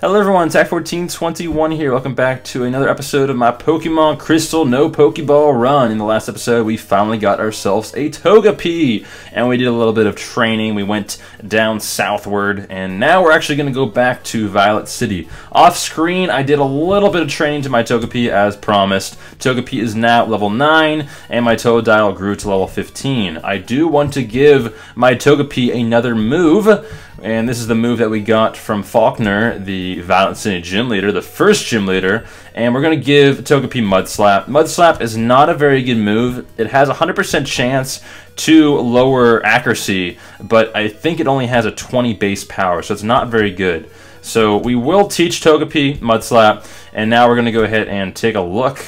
Hello everyone, Tech1421 here. Welcome back to another episode of my Pokemon Crystal No Pokeball run. In the last episode, we finally got ourselves a Togepi, and we did a little bit of training. We went down southward, and now we're actually going to go back to Violet City. Off screen, I did a little bit of training to my Togepi as promised. Togepi is now level 9, and my Totodile grew to level 15. I do want to give my Togepi another move, and this is the move that we got from Faulkner, the Violet City gym leader, the first gym leader, and we're going to give Togepi Mud Slap. Mud Slap is not a very good move. It has a 100% chance to lower accuracy, but I think it only has a 20 base power, so it's not very good. So we will teach Togepi Mud Slap, and now we're going to go ahead and take a look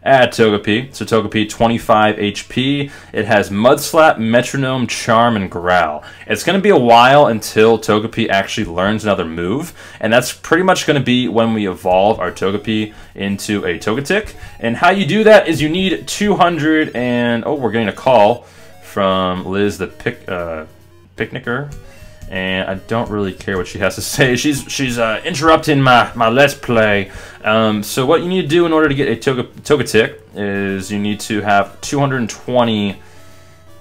at Togepi. So Togepi, 25 HP. It has Mud Slap, Metronome, Charm, and Growl. It's going to be a while until Togepi actually learns another move, and that's pretty much going to be when we evolve our Togepi into a Togetic. And how you do that is you need 200 and... oh, we're getting a call from Liz the Picnicker. And I don't really care what she has to say. She's interrupting my Let's Play. So what you need to do in order to get a Togetic is you need to have 220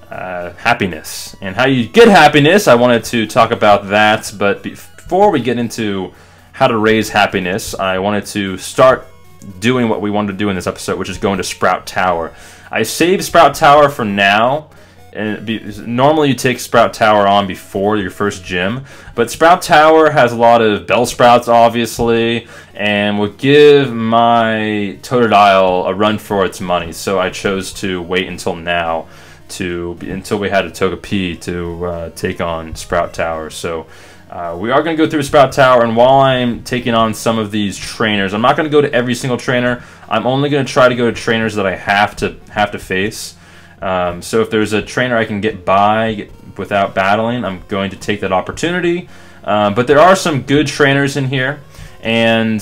happiness. And how you get happiness, I wanted to talk about that. But before we get into how to raise happiness, I wanted to start doing what we wanted to do in this episode, which is going to Sprout Tower. I saved Sprout Tower for now. And normally you take Sprout Tower on before your first gym, but Sprout Tower has a lot of Bellsprouts, obviously, and will give my Totodile a run for its money. So I chose to wait until now, until we had a Togepi to take on Sprout Tower. So we are going to go through Sprout Tower, and while I'm taking on some of these trainers, I'm not going to go to every single trainer. I'm only going to try to go to trainers that I have to face. So if there's a trainer I can get by without battling, I'm going to take that opportunity. But there are some good trainers in here, and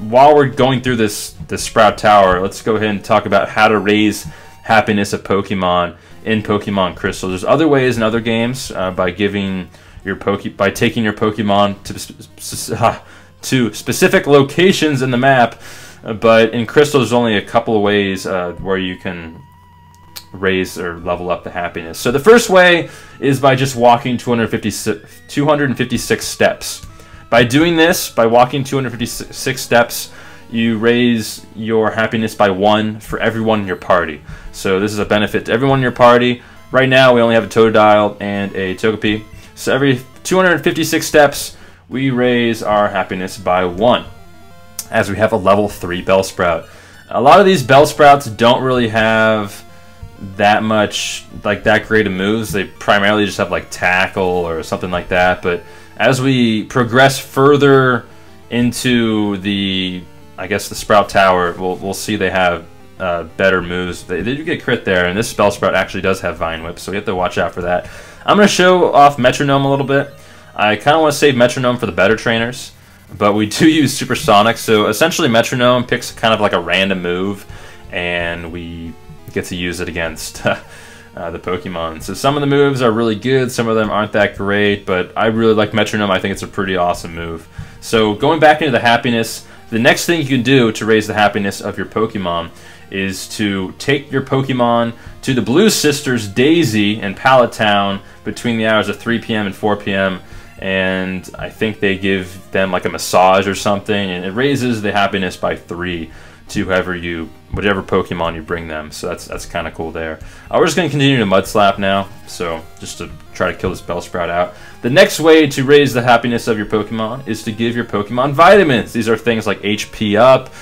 while we're going through this Sprout Tower, let's go ahead and talk about how to raise happiness of Pokemon in Pokemon Crystal. There's other ways in other games by taking your Pokemon to specific locations in the map, but in Crystal there's only a couple of ways where you can raise or level up the happiness. So the first way is by just walking 256 steps. By doing this, by walking 256 steps, you raise your happiness by 1 for everyone in your party. So this is a benefit to everyone in your party. Right now we only have a Totodile and a Togepi. So every 256 steps, we raise our happiness by 1, as we have a level 3 Bellsprout. A lot of these Bellsprouts don't really have that great of moves. They primarily just have like tackle or something like that, but as we progress further into the Sprout Tower, we'll see they have better moves. They do get crit there, and this Bellsprout actually does have Vine Whip, so we have to watch out for that. I'm going to show off Metronome a little bit. I kind of want to save Metronome for the better trainers, but we do use Supersonic, so essentially Metronome picks kind of like a random move, and we get to use it against the Pokemon. So some of the moves are really good, some of them aren't that great, but I really like Metronome. I think it's a pretty awesome move. So going back into the happiness, the next thing you can do to raise the happiness of your Pokemon is to take your Pokemon to the Blue Sisters Daisy in Pallet Town between the hours of 3 p.m. and 4 p.m. and I think they give them like a massage or something, and it raises the happiness by 3 to whatever Pokemon you bring them. So that's kind of cool there. We're just going to continue to Mud Slap now, so just to try to kill this Bellsprout out. The next way to raise the happiness of your Pokemon is to give your Pokemon vitamins. These are things like HP up,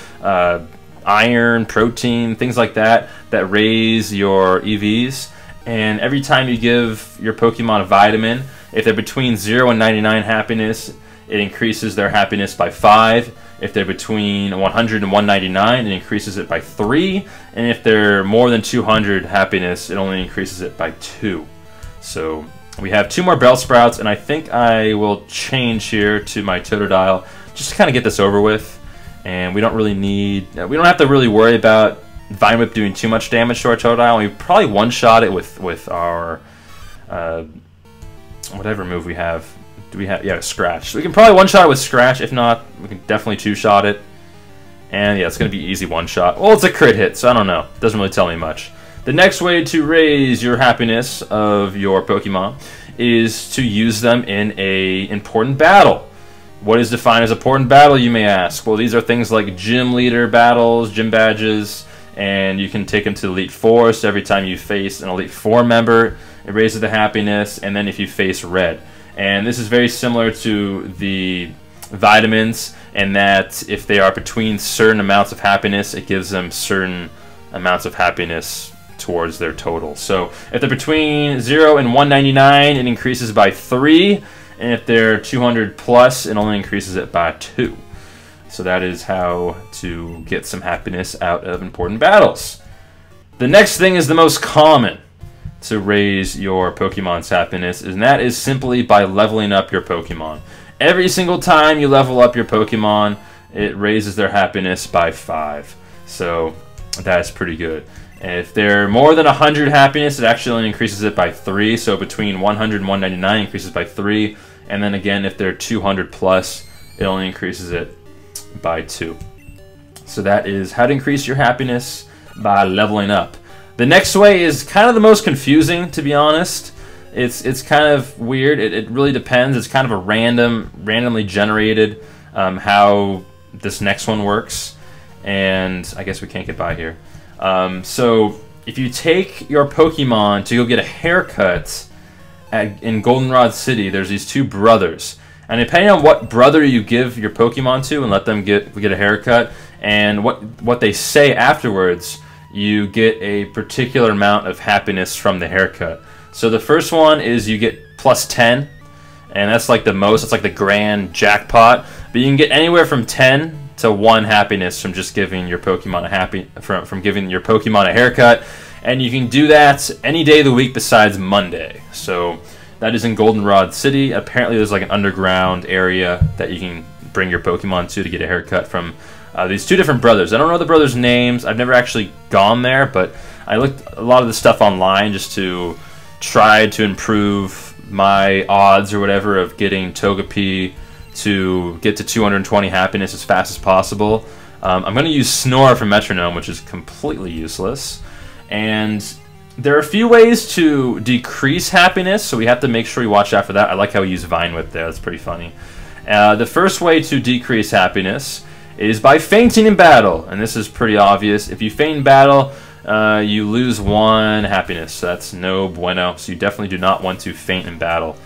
iron, protein, things like that raise your EVs. And every time you give your Pokemon a vitamin, if they're between 0 and 99 happiness, it increases their happiness by 5. If they're between 100 and 199, it increases it by 3. And if they're more than 200 happiness, it only increases it by 2. So we have 2 more Bellsprouts, and I think I will change here to my Totodile just to kind of get this over with. And we don't have to really worry about Vine Whip doing too much damage to our Totodile. We probably one-shot it with our whatever move we have. Do we have... Yeah, Scratch. So we can probably one-shot it with Scratch. If not, we can definitely two-shot it. And yeah, it's going to be easy one-shot. Well, it's a crit hit, so I don't know. Doesn't really tell me much. The next way to raise your happiness of your Pokemon is to use them in a important battle. What is defined as important battle, you may ask? Well, these are things like gym leader battles, gym badges, and you can take them to Elite Four. So every time you face an Elite Four member, it raises the happiness, and then if you face red. And this is very similar to the vitamins, in that if they are between certain amounts of happiness, it gives them certain amounts of happiness towards their total. So if they're between 0 and 199, it increases by 3, and if they're 200 plus, it only increases it by 2. So that is how to get some happiness out of important battles. The next thing is the most common to raise your Pokemon's happiness, and that is simply by leveling up your Pokemon. Every single time you level up your Pokemon, it raises their happiness by 5. So that's pretty good. And if they're more than 100 happiness, it actually only increases it by 3. So between 100 and 199, it increases by 3. And then again, if they're 200 plus, it only increases it by 2. So that is how to increase your happiness by leveling up. The next way is kind of the most confusing, to be honest. It's kind of weird. It really depends. It's kind of a randomly generated how this next one works. And I guess we can't get by here. So if you take your Pokemon to go get a haircut in Goldenrod City, there's these two brothers. And depending on what brother you give your Pokemon to and let them get a haircut, and what they say afterwards, you get a particular amount of happiness from the haircut. So the first one is you get plus 10, and that's like the most. It's like the grand jackpot. But you can get anywhere from 10 to 1 happiness from just giving your Pokemon from giving your Pokemon a haircut, and you can do that any day of the week besides Monday. So that is in Goldenrod City. Apparently, there's like an underground area that you can bring your Pokemon to get a haircut from these two different brothers. I don't know the brothers' names. I've never actually gone there, but I looked a lot of the stuff online just to try to improve my odds or whatever of getting Togepi to get to 220 happiness as fast as possible. I'm going to use Snore for Metronome, which is completely useless. And there are a few ways to decrease happiness, so we have to make sure we watch out for that. I like how we use Vine Whip there. That's pretty funny. The first way to decrease happiness is by fainting in battle, and this is pretty obvious. If you faint in battle, you lose 1 happiness. So that's no bueno. So you definitely do not want to faint in battle.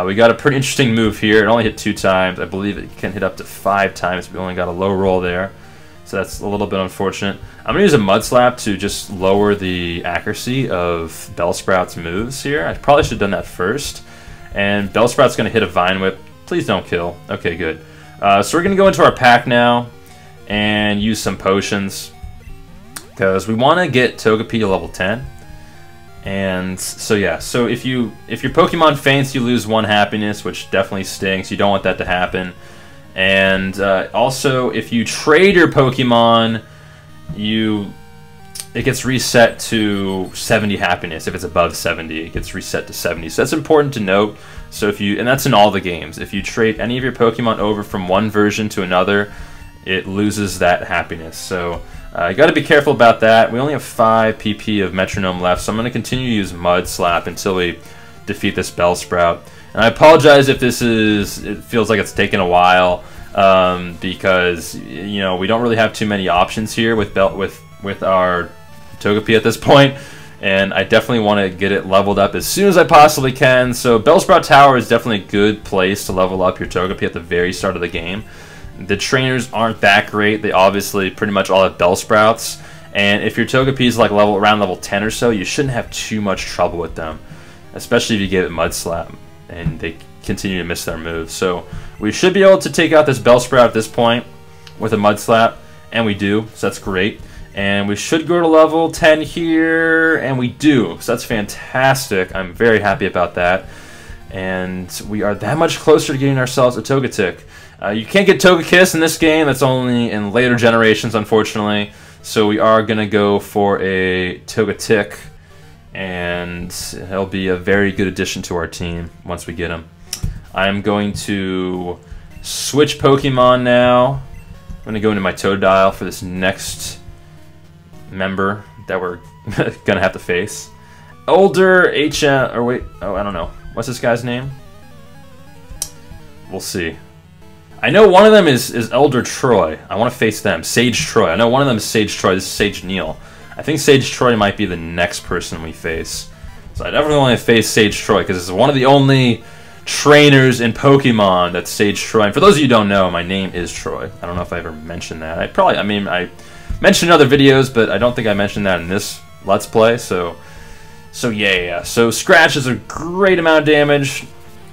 We got a pretty interesting move here. It only hit 2 times. I believe it can hit up to 5 times. We only got a low roll there. So that's a little bit unfortunate. I'm going to use a Mud Slap to just lower the accuracy of Bellsprout's moves here. I probably should have done that first. And Bellsprout's going to hit a Vine Whip. Please don't kill. Okay, good. So we're going to go into our pack now and use some potions, because we want to get Togepi to level 10. And so yeah, so if your Pokemon faints, you lose 1 happiness, which definitely stinks. You don't want that to happen. And also, if you trade your Pokemon, it gets reset to 70 happiness. If it's above 70, it gets reset to 70. So that's important to note. So and that's in all the games. If you trade any of your Pokemon over from one version to another, it loses that happiness. So you got to be careful about that. We only have 5 PP of Metronome left, so I'm going to continue to use Mud Slap until we defeat this Bellsprout. And I apologize if it feels like it's taken a while, because we don't really have too many options here with our Togepi at this point, and I definitely want to get it leveled up as soon as I possibly can. So Bellsprout Tower is definitely a good place to level up your Togepi at the very start of the game. The trainers aren't that great. They obviously pretty much all have Bellsprouts, and if your Togepi is like around level 10 or so, you shouldn't have too much trouble with them, especially if you give it Mud Slap and they continue to miss their moves. So we should be able to take out this Bellsprout at this point with a Mud Slap, and we do, so that's great. And we should go to level 10 here, and we do, so that's fantastic. I'm very happy about that. And we are that much closer to getting ourselves a Togetic. You can't get Togekiss in this game. That's only in later generations, unfortunately. So we are going to go for a Togetic, and he'll be a very good addition to our team once we get him. I'm going to switch Pokemon now. I'm going to go into my Totodile for this next member that we're going to have to face. Older HM, or wait, oh, I don't know. What's this guy's name? We'll see. I know one of them is Elder Troy. I want to face them. Sage Troy. I know one of them is Sage Troy. This is Sage Neil. I think Sage Troy might be the next person we face. So I definitely want to face Sage Troy because it's one of the only trainers in Pokemon that's Sage Troy. And for those of you who don't know, my name is Troy. I don't know if I ever mentioned that. I mentioned in other videos, but I don't think I mentioned that in this Let's Play. So yeah. So Scratch is a great amount of damage.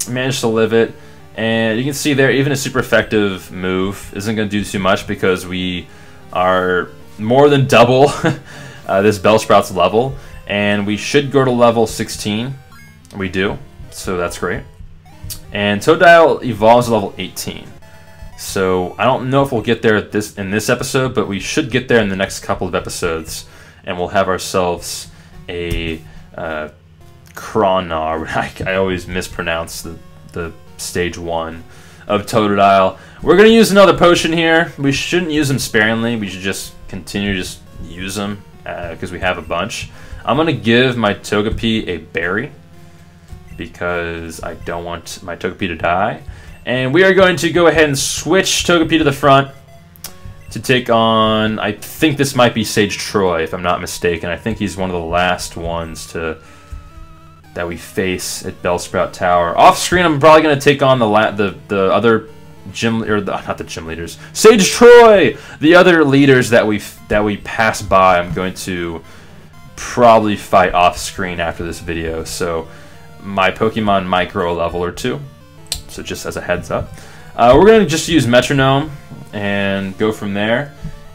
Managed to live it. And you can see there, even a super effective move isn't going to do too much because we are more than double this Bellsprout's level. And we should go to level 16. We do. So that's great. And Totodile evolves to level 18. So I don't know if we'll get there in this episode, but we should get there in the next couple of episodes. And we'll have ourselves a Cronar. I always mispronounce the stage 1 of Totodile. We're going to use another potion here. We shouldn't use them sparingly. We should just continue to just use them because we have a bunch. I'm going to give my Togepi a berry because I don't want my Togepi to die. And we are going to go ahead and switch Togepi to the front to take on, I think this might be Sage Troy if I'm not mistaken. I think he's one of the last ones that we face at Bellsprout Tower. Off screen, I'm probably going to take on the other gym, or not the gym leaders, Sage Troy, the other leaders that we pass by. I'm going to probably fight off screen after this video. So my Pokemon might grow a level or 2. So just as a heads up, we're going to just use Metronome and go from there.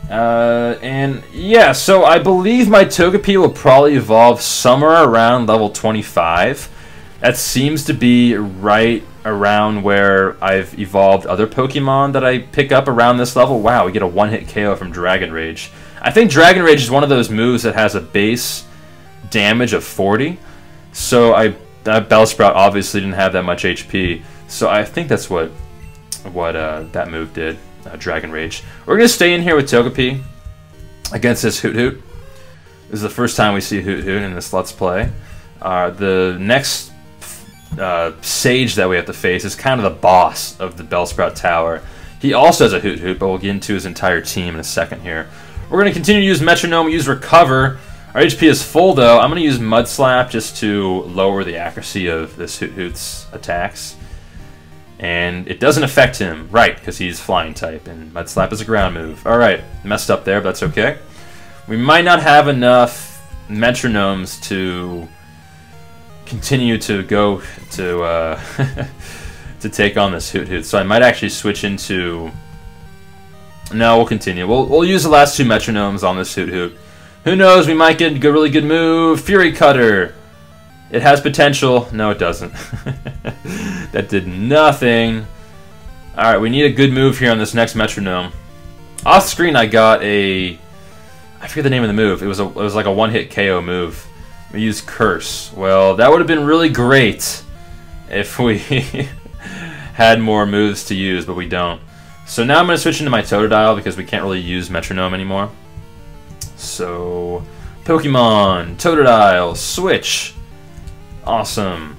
And yeah, so I believe my Togepi will probably evolve somewhere around level 25. That seems to be right around where I've evolved other Pokemon that I pick up around this level. Wow, we get a one-hit KO from Dragon Rage. I think Dragon Rage is one of those moves that has a base damage of 40. So that Bellsprout obviously didn't have that much HP. So I think that's what that move did. Dragon Rage. We're going to stay in here with Togepi against this Hoot Hoot. This is the first time we see Hoot Hoot in this Let's Play. The next Sage that we have to face is kind of the boss of the Bellsprout Tower. He also has a Hoot Hoot, but we'll get into his entire team in a second here. We're going to continue to use Metronome, use Recover. Our HP is full though. I'm going to use Mud Slap just to lower the accuracy of this Hoot Hoot's attacks. And it doesn't affect him, right, because he's flying type, and Mud Slap is a ground move. Alright, messed up there, but that's okay. We might not have enough Metronomes to continue to go to to take on this Hoot Hoot, so I might actually switch into... No, we'll continue. We'll use the last 2 Metronomes on this Hoot Hoot. Who knows, we might get a really good move. Fury Cutter! It has potential. No, it doesn't. That did nothing. Alright, we need a good move here on this next Metronome. Off screen, I got a... I forget the name of the move. It was like a one-hit KO move. We used Curse. Well, that would have been really great if we had more moves to use, but we don't. So now I'm going to switch into my Totodile because we can't really use Metronome anymore. So, Pokemon, Totodile, switch. Awesome.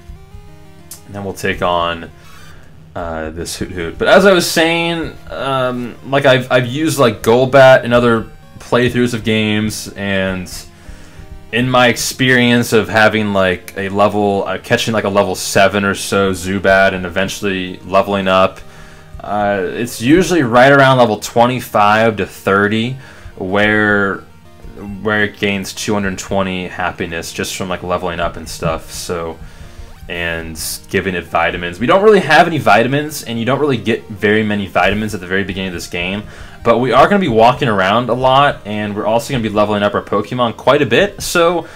And then we'll take on this Hoot Hoot. But as I was saying, like I've used like Golbat in other playthroughs of games, and in my experience of having like a level, catching like a level 7 or so Zubat and eventually leveling up, it's usually right around level 25 to 30 where it gains 220 happiness just from like leveling up and stuff. So, and giving it vitamins. We don't really have any vitamins, and you don't really get very many vitamins at the very beginning of this game, but we are going to be walking around a lot, and we're also going to be leveling up our Pokemon quite a bit. So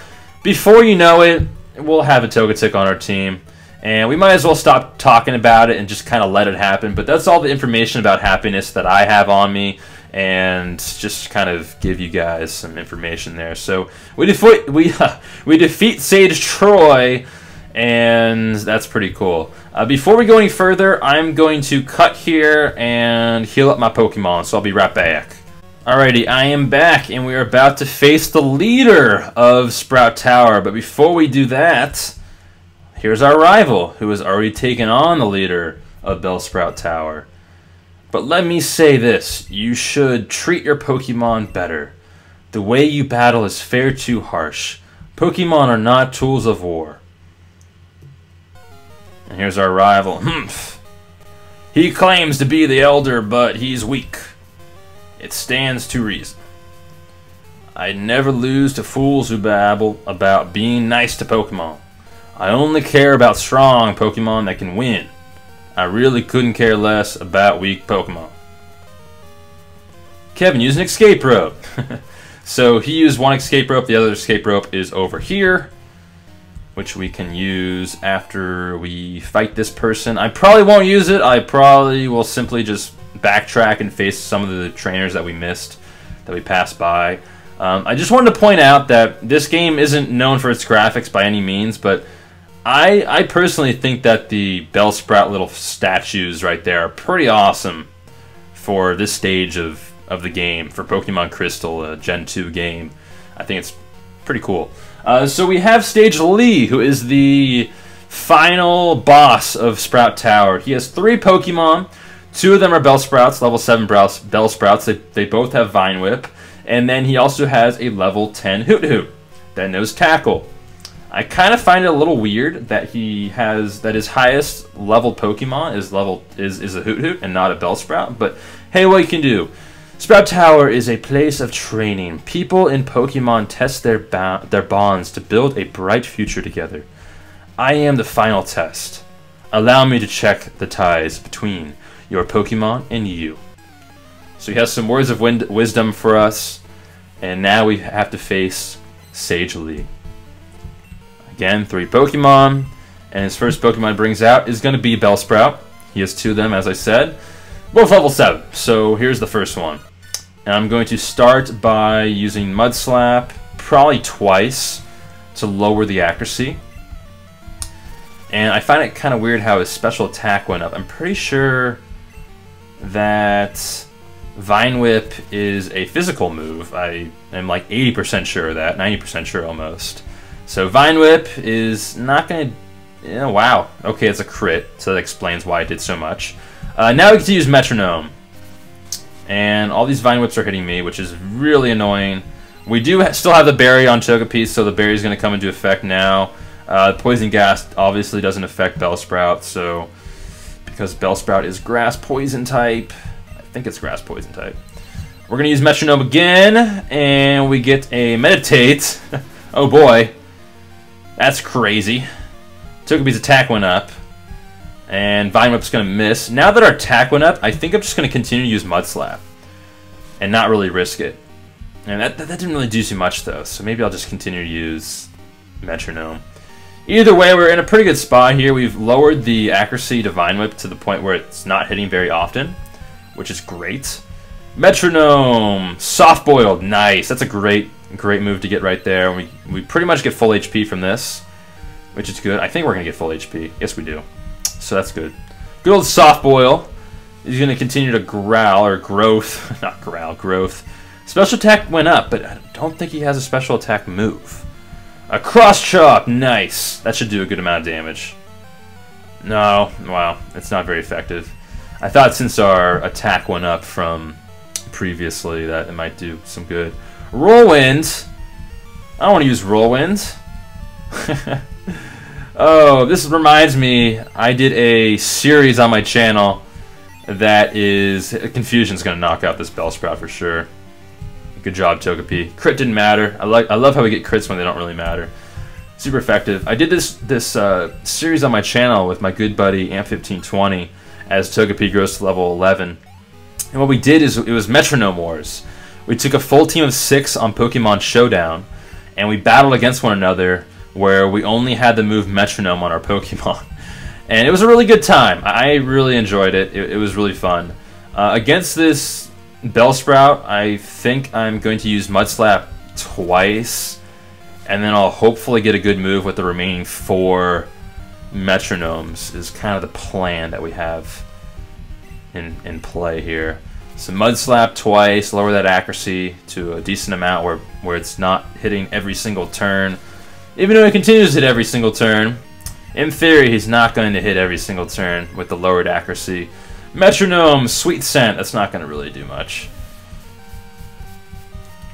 before you know it, we'll have a Togetic on our team, and we might as well stop talking about it and just kind of let it happen. But that's all the information about happiness that I have on me, and just kind of give you guys some information there. So we defeat Sage Troy, and that's pretty cool. Before we go any further, I'm going to cut here and heal up my Pokemon, so I'll be right back. Alrighty, I am back, and we are about to face the leader of Sprout Tower. But before we do that, here's our rival, who has already taken on the leader of Bellsprout Tower. But let me say this, you should treat your Pokemon better. The way you battle is far too harsh. Pokemon are not tools of war. And here's our rival. He claims to be the elder, but he's weak. It stands to reason. I never lose to fools who babble about being nice to Pokemon. I only care about strong Pokemon that can win. I really couldn't care less about weak Pokemon. Kevin used an escape rope. So he used one escape rope, the other escape rope is over here, which we can use after we fight this person. I probably won't use it. I probably will simply just backtrack and face some of the trainers that we missed, that we passed by. I just wanted to point out that this game isn't known for its graphics by any means, but I personally think that the Bellsprout little statues right there are pretty awesome for this stage of the game, for Pokemon Crystal, a Gen 2 game. I think it's pretty cool. So we have Stage Lee, who is the final boss of Sprout Tower. He has 3 Pokemon. 2 of them are Bellsprouts, level 7 Bellsprouts. They both have Vine Whip. And then he also has a level 10 Hoot Hoot that knows Tackle. I kind of find it a little weird that his highest level Pokemon is a Hoot Hoot and not a Bellsprout, but hey, what you can do. Sprout Tower is a place of training. People in Pokemon test their bonds to build a bright future together. I am the final test. Allow me to check the ties between your Pokemon and you. So he has some words of wisdom for us, and now we have to face Sage Lee. Again, 3 Pokemon, and his first Pokemon he brings out is going to be Bellsprout. He has 2 of them, as I said, both level 7. So here's the first one. And I'm going to start by using Mud Slap, probably twice, to lower the accuracy. And I find it kind of weird how his special attack went up. I'm pretty sure that Vine Whip is a physical move. I am like 80% sure of that, 90% sure almost. So Vine Whip is not going to... wow. Okay, it's a crit, so that explains why it did so much. Now we get to use Metronome. And all these Vine Whips are hitting me, which is really annoying. We do still have the berry on Togepi, so the berry is going to come into effect now. Poison Gas obviously doesn't affect Bellsprout, so... because Bellsprout is Grass Poison type. I think it's Grass Poison type. We're going to use Metronome again, and we get a Meditate. Oh boy. That's crazy. Togepi's attack went up, and Vine Whip's going to miss. Now that our attack went up, I think I'm just going to continue to use Mud Slap and not really risk it. And that didn't really do too much, though, so maybe I'll just continue to use Metronome. Either way, we're in a pretty good spot here. We've lowered the accuracy to Vine Whip to the point where it's not hitting very often, which is great. Metronome, Soft Boiled, nice. That's a great move to get right there. We pretty much get full HP from this, which is good. I think we're going to get full HP. Yes, we do. So that's good. Good old Soft Boil. He's going to continue to growl, or growth. Not growl, growth. Special attack went up, but I don't think he has a special attack move. A Cross Chop, nice. That should do a good amount of damage. No, wow, it's not very effective. I thought since our attack went up from previously that it might do some good. Whirlwind. I don't want to use Whirlwind. Oh, this reminds me, I did a series on my channel that is... Confusion's going to knock out this Bellsprout for sure. Good job, Togepi. Crit didn't matter. I love how we get crits when they don't really matter. Super effective. I did this series on my channel with my good buddy Amp1520 as Togepi grows to level 11. And what we did is it was Metronome Wars. We took a full team of 6 on Pokemon Showdown, and we battled against one another where we only had the move Metronome on our Pokemon. And it was a really good time. I really enjoyed it. It was really fun. Against this Bellsprout, I think I'm going to use Mud Slap twice, and then I'll hopefully get a good move with the remaining 4 metronomes is kind of the plan that we have in play here. So Mud Slap twice, lower that accuracy to a decent amount where it's not hitting every single turn. Even though he continues to hit every single turn, in theory he's not going to hit every single turn with the lowered accuracy. Metronome, Sweet Scent, that's not going to really do much.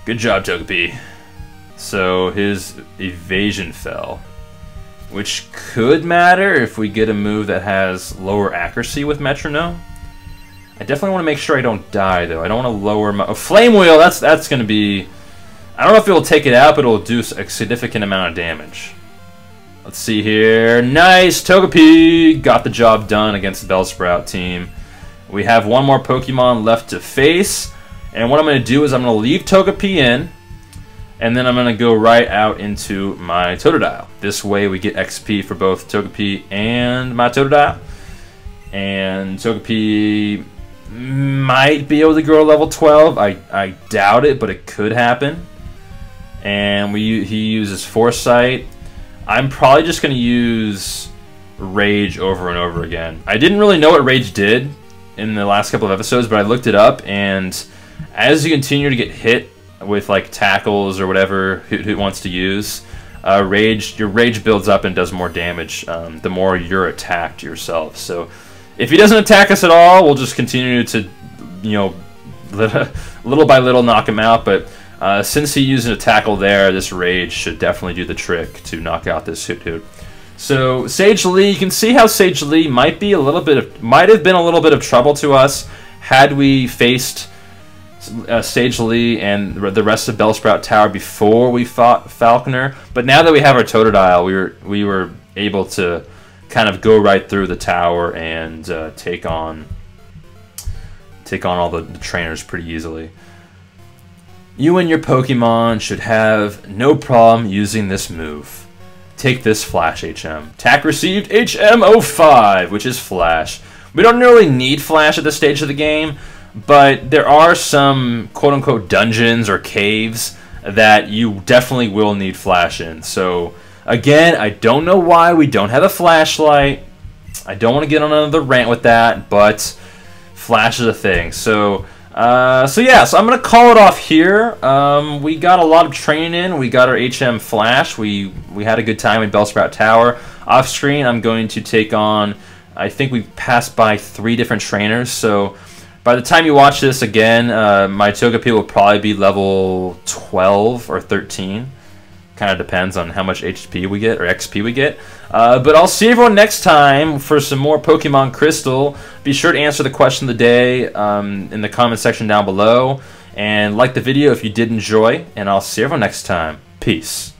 Good job, Togepi. So his evasion fell, which could matter if we get a move that has lower accuracy with Metronome. I definitely want to make sure I don't die, though. I don't want to lower my... Flame Wheel, that's going to be... I don't know if it will take it out, but it will do a significant amount of damage. Let's see here. Nice! Togepi got the job done against the Bellsprout team. We have one more Pokemon left to face. And what I'm going to do is I'm going to leave Togepi in. And then I'm going to go right out into my Totodile. This way we get XP for both Togepi and my Totodile. And Togepi might be able to grow level 12. I doubt it, but it could happen. And he uses Foresight. I'm probably just going to use Rage over and over again. I didn't really know what Rage did in the last couple of episodes, but I looked it up, and as you continue to get hit with like tackles or whatever Hoot wants to use, your Rage builds up and does more damage the more you're attacked yourself. So if he doesn't attack us at all, we'll just continue to, you know, little by little knock him out, but since he used a tackle there, this Rage should definitely do the trick to knock out this Hoot. So Sage Lee, you can see how Sage Lee might have been a little bit of trouble to us had we faced Sage Lee and the rest of Bellsprout Tower before we fought Falconer. But now that we have our Totodile, we were able to kind of go right through the tower and take on all the trainers pretty easily. You and your Pokemon should have no problem using this move. Take this Flash HM. Attack received HM05, which is Flash. We don't really need Flash at this stage of the game, but there are some quote-unquote dungeons or caves that you definitely will need Flash in. So, again, I don't know why we don't have a flashlight. I don't want to get on another rant with that, but Flash is a thing. So yeah, so I'm going to call it off here. We got a lot of training in. We got our HM Flash. We had a good time in Bellsprout Tower. Off screen, I'm going to take on, I think we passed by 3 different trainers. So by the time you watch this again, my Togepi will probably be level 12 or 13. Kind of depends on how much HP we get or XP we get. But I'll see everyone next time for some more Pokemon Crystal. Be sure to answer the question of the day in the comment section down below. And like the video if you did enjoy. And I'll see everyone next time. Peace.